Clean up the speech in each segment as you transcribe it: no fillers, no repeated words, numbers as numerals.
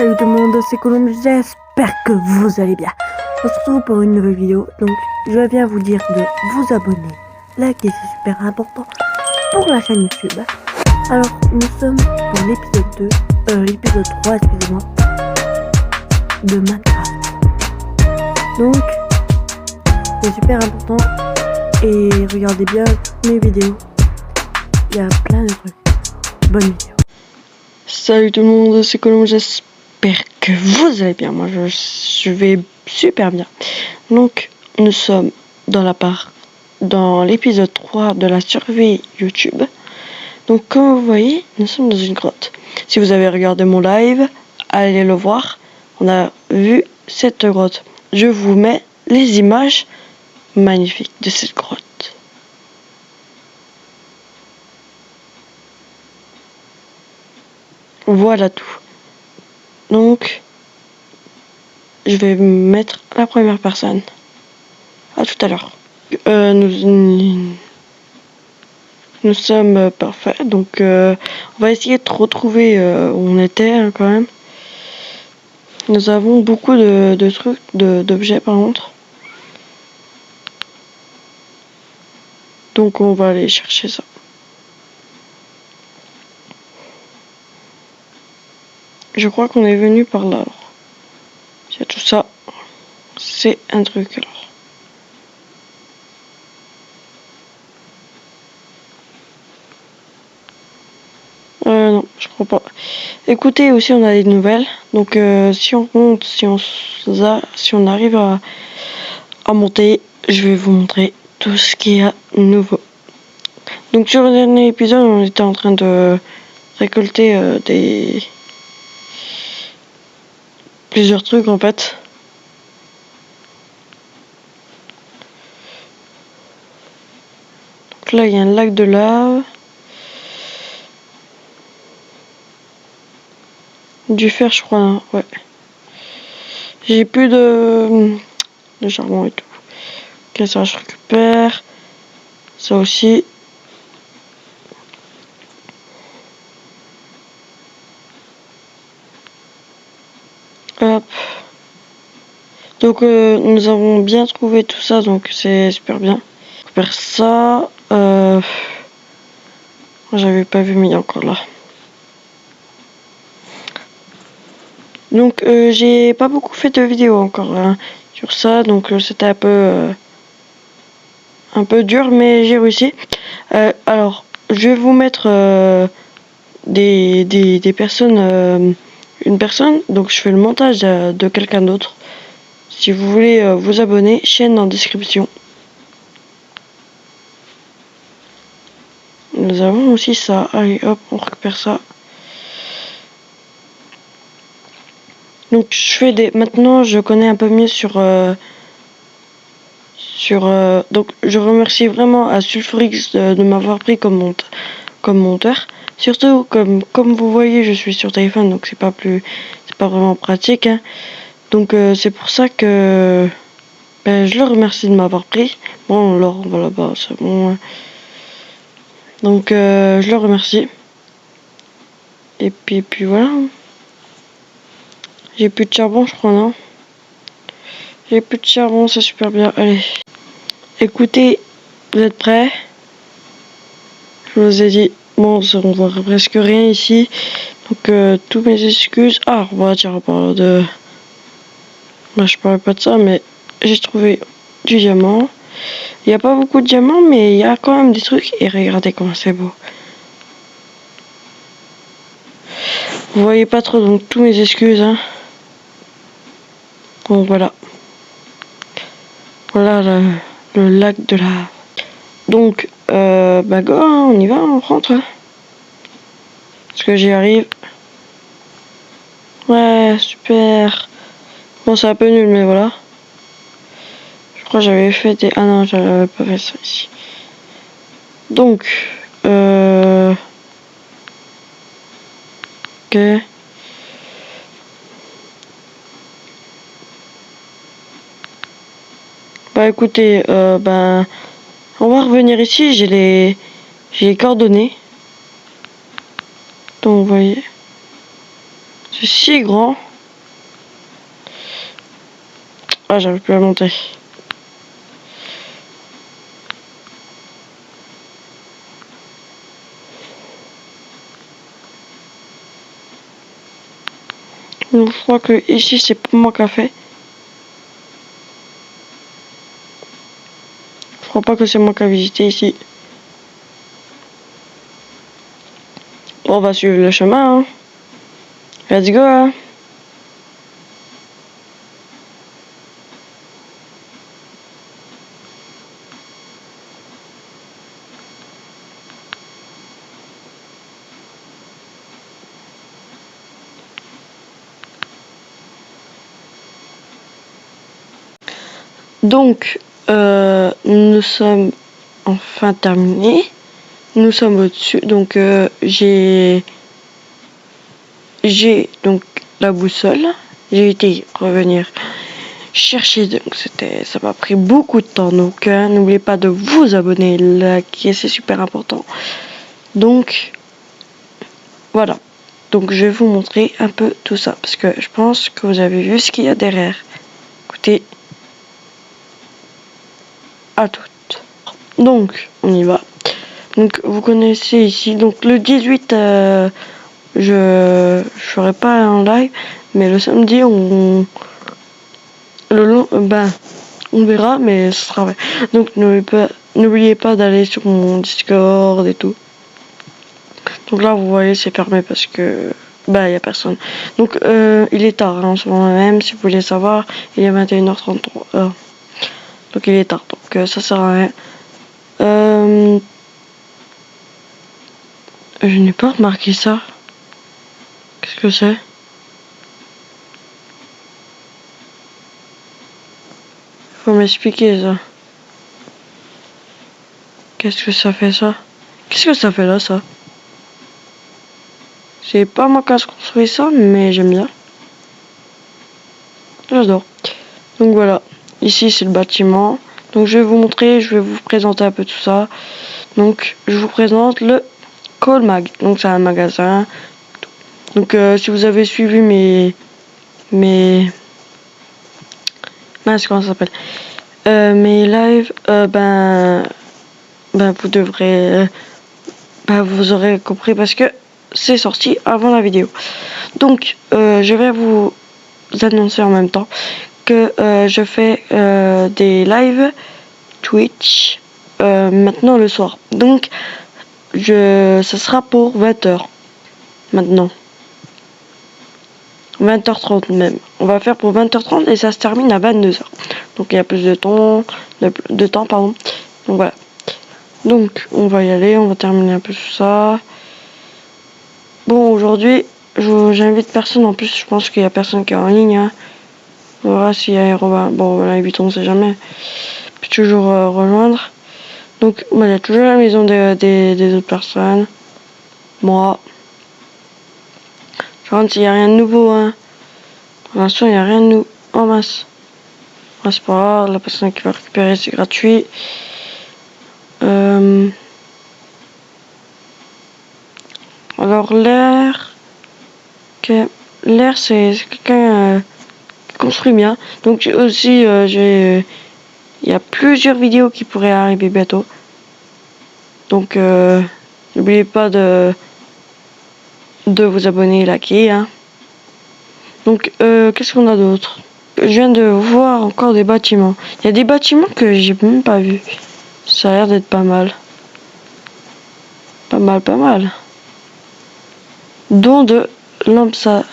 Salut tout le monde, c'est Colombe, j'espère que vous allez bien. On se retrouve pour une nouvelle vidéo, donc je viens vous dire de vous abonner, liker, c'est super important pour la chaîne YouTube. Alors, nous sommes pour l'épisode 3, excusez-moi, de Minecraft. Donc, c'est super important et regardez bien toutes mes vidéos, il y a plein de trucs. Bonne vidéo. Salut tout le monde, c'est Colombe, j'espère que vous allez bien. Moi je vais super bien. Donc nous sommes dans l'épisode 3 de la survie YouTube. Donc comme vous voyez, nous sommes dans une grotte. Si vous avez regardé mon live, allez le voir. On a vu cette grotte. Je vous mets les images magnifiques de cette grotte. Voilà tout. Donc, je vais mettre la première personne. À tout à l'heure. Nous sommes parfaits. Donc, on va essayer de retrouver où on était hein, quand même. Nous avons beaucoup de trucs, d'objets par contre. Donc, on va aller chercher ça. Je crois qu'on est venu par là. Alors. Il y a tout ça. C'est un truc alors. Non, je crois pas. Écoutez, aussi on a des nouvelles. Donc si on monte, si on arrive à monter, je vais vous montrer tout ce qu'il y a nouveau. Donc sur le dernier épisode, on était en train de récolter plusieurs trucs en fait. Donc là il y a un lac de lave. Du fer je crois, hein, ouais. J'ai plus de charbon et tout. Ok, ça je récupère. Ça aussi. Hop. Donc nous avons bien trouvé tout ça, donc c'est super bien. Je récupère ça. J'avais pas vu, mais il est encore là. Donc j'ai pas beaucoup fait de vidéos encore hein, sur ça, donc c'était un peu dur, mais j'ai réussi. Alors je vais vous mettre des personnes, une personne, donc je fais le montage de quelqu'un d'autre. Si vous voulez vous abonner, chaîne en description. Nous avons aussi ça. Allez hop, on récupère ça. Donc je fais maintenant je connais un peu mieux donc je remercie vraiment à Sulfurix de m'avoir pris comme monteur. Surtout comme vous voyez, je suis sur téléphone, donc c'est pas vraiment pratique hein. Donc c'est pour ça que je le remercie de m'avoir pris. Bon alors on va là-bas, c'est bon hein. Donc je le remercie. Et puis voilà. J'ai plus de charbon je crois, non? J'ai plus de charbon, c'est super bien. Allez. Écoutez, vous êtes prêts? Je vous ai dit, bon, on voit presque rien ici. Donc, toutes mes excuses. Ah, on va dire, on parle de... Moi, je parlais pas de ça, mais j'ai trouvé du diamant. Il n'y a pas beaucoup de diamants, mais il y a quand même des trucs. Et regardez comment c'est beau. Vous voyez pas trop, donc, toutes mes excuses, hein. Bon, voilà. Voilà le lac de lave. Donc, go, hein, on y va, on rentre. Hein. Parce que j'y arrive. Ouais, super. Bon, c'est un peu nul, mais voilà. Je crois que j'avais fait des... Ah non, j'avais pas fait ça ici. Donc, ok. Bah écoutez, on va revenir ici, j'ai les coordonnées. Donc vous voyez, c'est si grand. Ah, j'arrive plus à monter. Donc je crois que ici c'est pour mon café. Je crois pas que c'est moi qui a visité ici. On va suivre le chemin. Hein. Let's go. Hein. Donc, nous sommes enfin terminés. Nous sommes au-dessus. Donc, j'ai donc la boussole. J'ai été revenir chercher. Donc, ça m'a pris beaucoup de temps. Donc, n'oubliez pas de vous abonner, liker, c'est super important. Donc, voilà. Donc, je vais vous montrer un peu tout ça parce que je pense que vous avez vu ce qu'il y a derrière. Écoutez. À toutes. Donc, on y va. Donc, vous connaissez ici. Donc, le 18, je ferai pas en live, mais le samedi, on verra, mais ce sera vrai. Donc, n'oubliez pas d'aller sur mon Discord et tout. Donc là, vous voyez, c'est fermé parce que il y a personne. Donc, il est tard, hein, en ce moment même, si vous voulez savoir, il est 21h33. Donc, il est tard. Donc, ça sert à rien. Je n'ai pas remarqué ça. Qu'est-ce que c'est? Faut m'expliquer ça. Qu'est-ce que ça fait ça? Qu'est-ce que ça fait là ça? C'est pas moi qui a construit ça, mais j'aime bien. J'adore. Donc voilà. Ici c'est le bâtiment. Donc je vais vous montrer, je vais vous présenter un peu tout ça. Donc je vous présente le Colmag. Donc c'est un magasin. Donc si vous avez suivi comment ça s'appelle? Mes lives, vous devrez, vous aurez compris parce que c'est sorti avant la vidéo. Donc je vais vous annoncer en même temps que je fais des lives Twitch maintenant le soir. Donc ça sera pour 20h maintenant. 20h30 même. On va faire pour 20h30 et ça se termine à 22h. Donc il y a plus de temps, pardon. Donc voilà. Donc on va y aller, on va terminer un peu tout ça. Bon, aujourd'hui, j'invite personne en plus, je pense qu'il y a personne qui est en ligne. Hein. On verra s'il y a Robin. Bon, voilà, 8 on sait jamais. Je peux toujours rejoindre. Donc il y a toujours la maison des autres personnes. Moi. Je regarde s'il n'y a rien de nouveau. Hein. Pour l'instant, il n'y a rien de nouveau. Oh mince. C'est pas grave, la personne qui va récupérer, c'est gratuit. Alors l'air, c'est quelqu'un qui construit bien. Donc aussi, il y a plusieurs vidéos qui pourraient arriver bientôt. Donc n'oubliez pas de vous abonner et liker. Hein. Donc qu'est-ce qu'on a d'autre? Je viens de voir encore des bâtiments. Il y a des bâtiments que j'ai même pas vus. Ça a l'air d'être pas mal. Pas mal. Don de l'ambassade.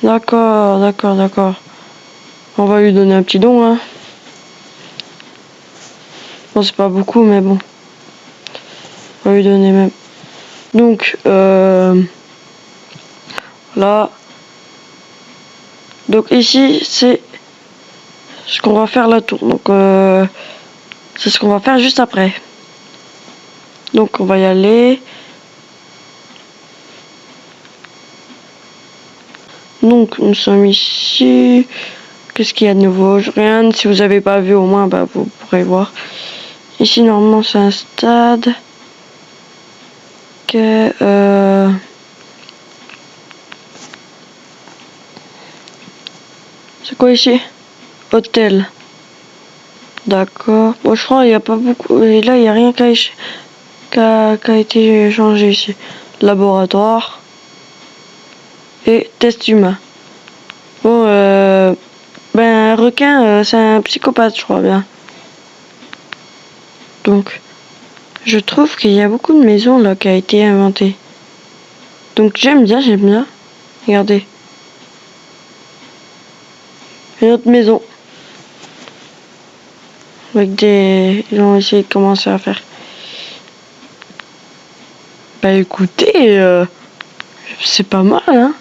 D'accord. On va lui donner un petit don, hein. Bon, c'est pas beaucoup, mais bon. On va lui donner même. Donc, là. Donc ici, c'est ce qu'on va faire la tour. Donc, c'est ce qu'on va faire juste après. Donc, on va y aller. Donc nous sommes ici. Qu'est-ce qu'il y a de nouveau? Rien. Si vous n'avez pas vu au moins, vous pourrez voir. Ici normalement c'est un stade. C'est quoi ici? hôtel. D'accord. Bon, je crois il n'y a pas beaucoup. Et là, il n'y a rien qui a été changé ici. Laboratoire. Et test humain. Bon, ben, un requin, c'est un psychopathe, je crois bien. Donc, je trouve qu'il y a beaucoup de maisons là qui a été inventées. Donc, j'aime bien. Regardez. Une autre maison. Avec des... Ils ont essayé de commencer à faire. Bah écoutez, c'est pas mal, hein.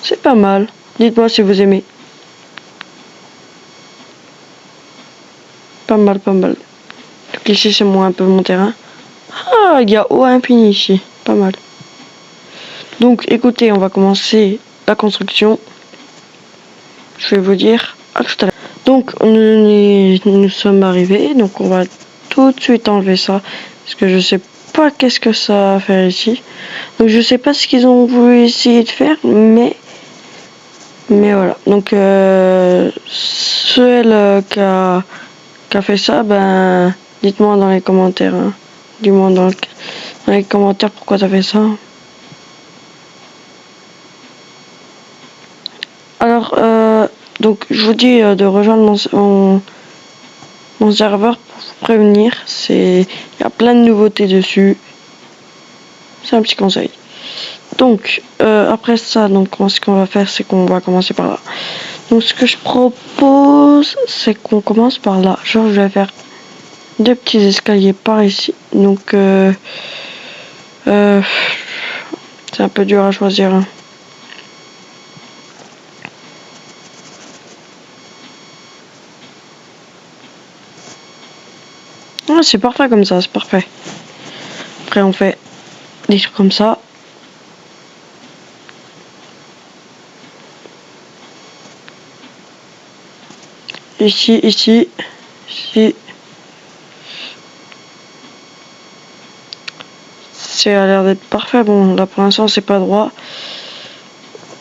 C'est pas mal. Dites-moi si vous aimez. Pas mal, pas mal. Donc ici, c'est moi un peu mon terrain. Ah, il y a eau infinie ici. Pas mal. Donc, écoutez, on va commencer la construction. Je vais vous dire à tout à l'heure. Donc, nous sommes arrivés. Donc, on va tout de suite enlever ça. Parce que je sais pas qu'est-ce que ça va faire ici. Donc, je sais pas ce qu'ils ont voulu essayer de faire. Mais voilà. Donc, celle qui a fait ça, ben, dites-moi dans les commentaires. Hein. Dis-moi dans les commentaires pourquoi t'as fait ça. Alors, donc je vous dis de rejoindre mon serveur pour vous prévenir. Il y a plein de nouveautés dessus. C'est un petit conseil. Donc, après ça, donc ce qu'on va faire, c'est qu'on va commencer par là. Donc, ce que je propose, c'est qu'on commence par là. Genre, je vais faire 2 petits escaliers par ici. Donc, c'est un peu dur à choisir. Hein. Ah, c'est parfait comme ça, c'est parfait. Après, on fait des trucs comme ça. Ici. Ça a l'air d'être parfait. Bon, là pour l'instant, c'est pas droit.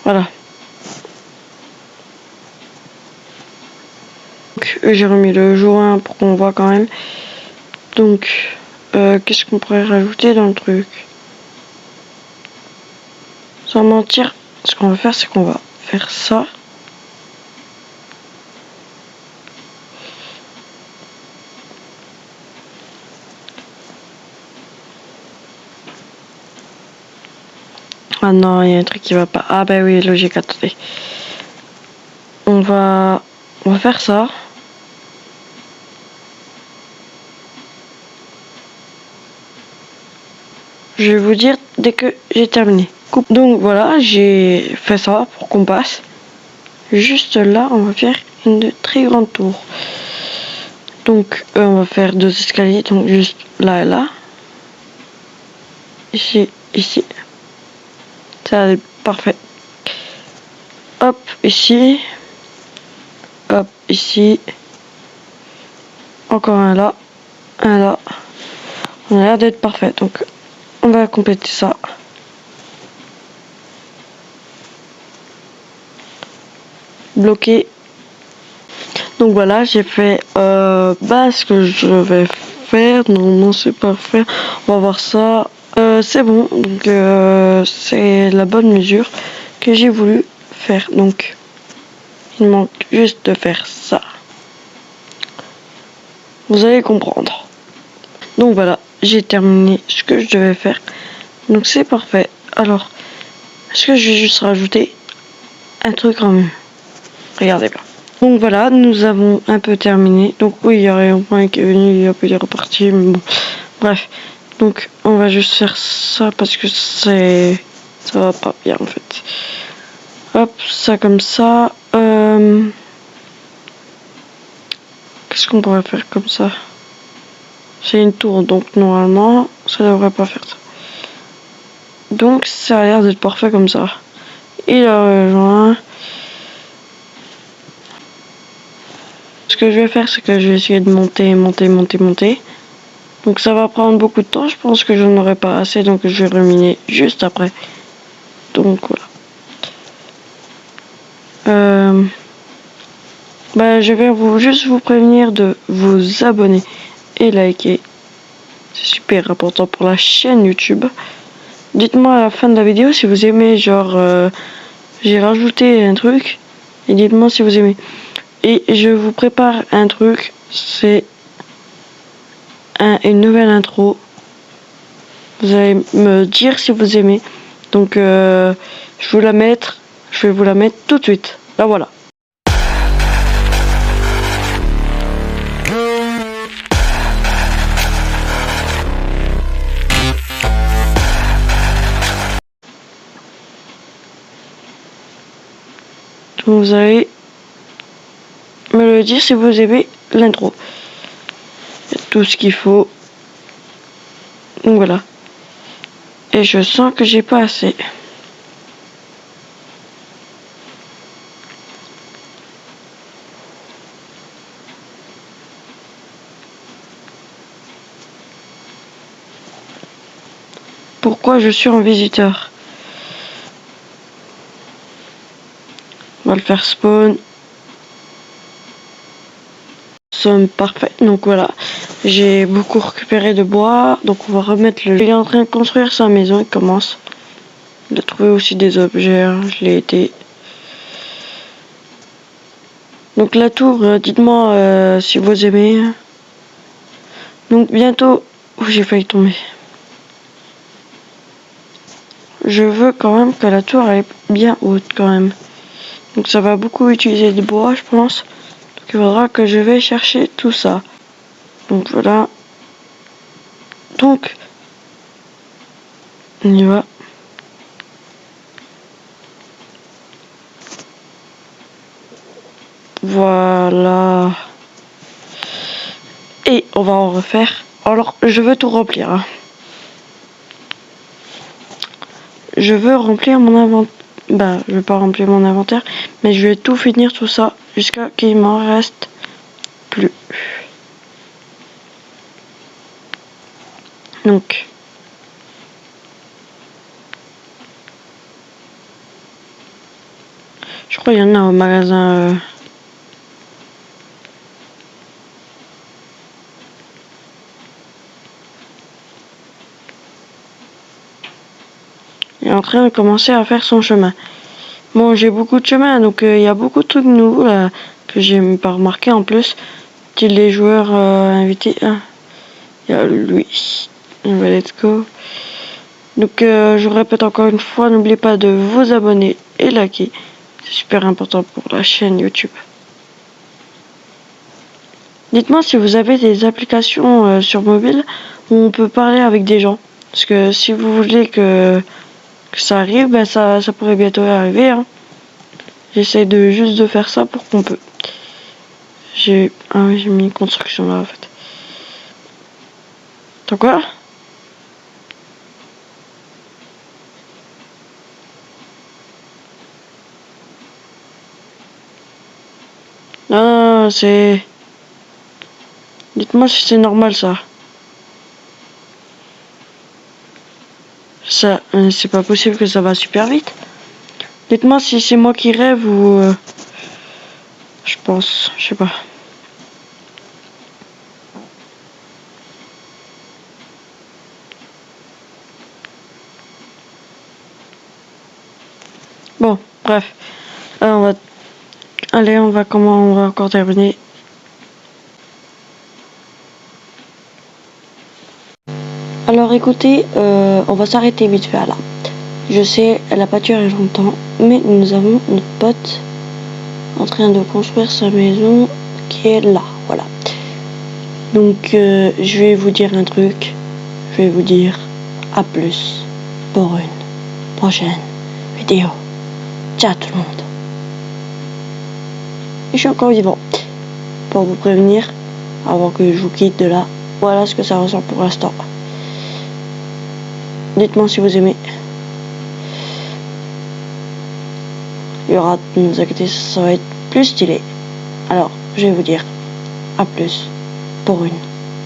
Voilà. J'ai remis le joint pour qu'on voit quand même. Donc, qu'est-ce qu'on pourrait rajouter dans le truc? Sans mentir, ce qu'on va faire, c'est qu'on va faire ça. Ah non, il y a un truc qui va pas. Ah bah oui, logique, attendez. On va faire ça. Je vais vous dire dès que j'ai terminé. Donc voilà, j'ai fait ça pour qu'on passe. Juste là, on va faire une très grande tour. Donc on va faire 2 escaliers, donc juste là et là. Ici. Ça va être parfait. Hop, ici. Hop, ici. Encore un là. Un là. On a l'air d'être parfait. Donc, on va compléter ça. Bloqué. Donc voilà, j'ai fait ce que je vais faire. Non, c'est parfait. On va voir ça. C'est bon. Donc, c'est la bonne mesure que j'ai voulu faire. Donc, il manque juste de faire ça. Vous allez comprendre. Donc voilà, j'ai terminé ce que je devais faire. Donc c'est parfait. Alors, est-ce que je vais juste rajouter un truc en mieux? Regardez bien. Donc voilà, nous avons un peu terminé. Donc oui, il y a un point qui est venu, il est reparti. Mais bon. Bref. Donc on va juste faire ça parce que ça va pas bien en fait. Hop, ça comme ça. Qu'est-ce qu'on pourrait faire comme ça? C'est une tour, donc normalement, ça devrait pas faire ça. Donc ça a l'air d'être parfait comme ça. Il a rejoint. Ce que je vais faire, c'est que je vais essayer de monter. Donc ça va prendre beaucoup de temps. Je pense que je n'en aurai pas assez, donc je vais reminer juste après. Donc voilà. je vais juste vous prévenir de vous abonner et liker. C'est super important pour la chaîne YouTube. Dites-moi à la fin de la vidéo si vous aimez, j'ai rajouté un truc et dites-moi si vous aimez. Et je vous prépare un truc, c'est une nouvelle intro. Vous allez me dire si vous aimez. Donc je vais vous la mettre tout de suite. Là voilà. Vous allez me le dire si vous aimez l'intro. Il y a tout ce qu'il faut. Donc voilà. Et je sens que j'ai pas assez. Pourquoi je suis en visiteur? On va le faire spawn. Somme parfait. Donc voilà. J'ai beaucoup récupéré de bois. Donc on va remettre le... Il est en train de construire sa maison. Il commence. Il a trouvé aussi des objets. Je l'ai été. Donc la tour, dites-moi si vous aimez. Donc bientôt... Oh, j'ai failli tomber. Je veux quand même que la tour elle est bien haute quand même. Donc ça va beaucoup utiliser de bois je pense. Donc il faudra que je vais chercher tout ça. Donc voilà. Donc on y va. Voilà. Et on va en refaire. Alors je veux tout remplir. Hein. Je veux remplir mon inventaire. Je vais pas remplir mon inventaire, mais je vais tout finir tout ça jusqu'à qu'il m'en reste plus. Donc je crois qu'il y en a au magasin. Il est en train de commencer à faire son chemin. Bon, j'ai beaucoup de chemin, donc il y a beaucoup de trucs nouveaux là que j'ai pas remarqué en plus. Les joueurs invités. Ah, il y a lui. Let's go. Donc je répète encore une fois, n'oubliez pas de vous abonner et liker. C'est super important pour la chaîne YouTube. Dites-moi si vous avez des applications sur mobile où on peut parler avec des gens. Parce que si vous voulez que ça arrive, ça pourrait bientôt arriver. Hein. J'essaie juste de faire ça pour qu'on peut. J'ai mis une construction là en fait. T'as quoi? Non, c'est... Dites-moi si c'est normal ça. Ça, c'est pas possible que ça va super vite. Dites-moi si c'est moi qui rêve ou... je pense, je sais pas. Bon, bref. Alors, on va encore terminer. Alors écoutez, on va s'arrêter vite fait là. Je sais, elle a pas duré longtemps, mais nous avons notre pote en train de construire sa maison qui est là, voilà. Donc je vais vous dire un truc, je vais vous dire à plus pour une prochaine vidéo. Ciao tout le monde. Et je suis encore vivant pour vous prévenir avant que je vous quitte de là. Voilà ce que ça ressemble pour l'instant. Dites-moi si vous aimez. Il y aura, ne vous inquiétez, ça va être plus stylé. Alors, je vais vous dire à plus pour une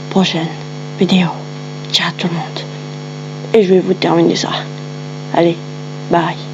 prochaine vidéo. Ciao tout le monde. Et je vais vous terminer ça. Allez, bye.